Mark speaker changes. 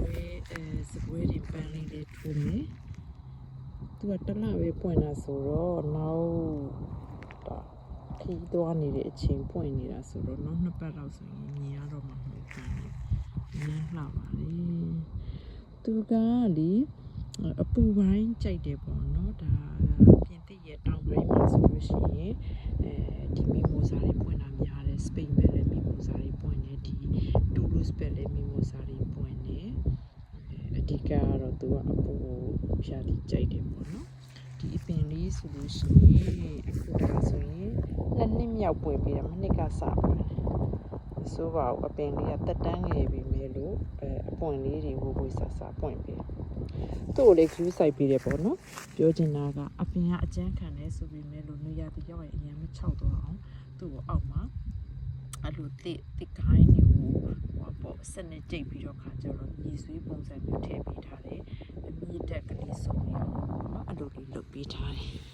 Speaker 1: ပွဲတွေပန်းလေးတွေထိုးမယ်သူကတစ်လပဲပွင့်တာဆိုတော့နောက်ခီးသွားနေတဲ့အချိန်ပွင့်နေတာဆိုတော့နောက်2ပတ်လောက်ဆိုရင်မြင်ရတော့မှာမဟုတ်ဘူး။နည်းလှပါလေ။သူကလေအပူပိုင်းကြိုက်တယ်ပေါ့နော်။ဒါပြင်သစ်ရဲ့တောင်ပိုင်းမှာဆိုလို့ရှိရင်ဒီမီမိုဇာတွေပွင့်တာများတယ်။စပိန်ပဲလည်းမီမိုဇာတွေပွင့်တယ်။ဒီတူလူးစ်ပဲလည်းမီမိုဇာတွေပွင့်တယ်။အဓိကကတော့သူကအပူရှာတိကြိုက်တယ်ပေါ့နော်။ဒီအပင်လေးဆိုလို့ရှိရင်အခုဒါဆိုရင်2 နှစ်မြောက်ပွင့်ပြီးတော့မနှစ်ကစပွင့်ဆိုပါဘူးအပင်လေးကတက်တန်းငယ်ပြီမဲလို့အပွင့်လေးတွေဝဝဆဆပွင့်ပြီးသူ့ကိုလေခရူးဆိုင်ပြီးတယ်ပေါ့နော်ပြောချင်တာကအပင်ကအကျန်းခံလဲဆိုပြီးမဲလို့နေရာတရောက်ရင်အရင်မချောက်သွားအောင်သူ့ကိုအောက်မှာအဲ့လိုတစ်ခိုင်းနေဟောပေါ့စနစ်ကြိတ်ပြီးတော့ခါကျတော့မြေဆွေးပုံစံမျိုးထည့်ပေးထားတယ်အမြင့်တက်ကလေးစုံနေအောင်နော်အဲ့လိုလေးလုပ်ပေးထားတယ်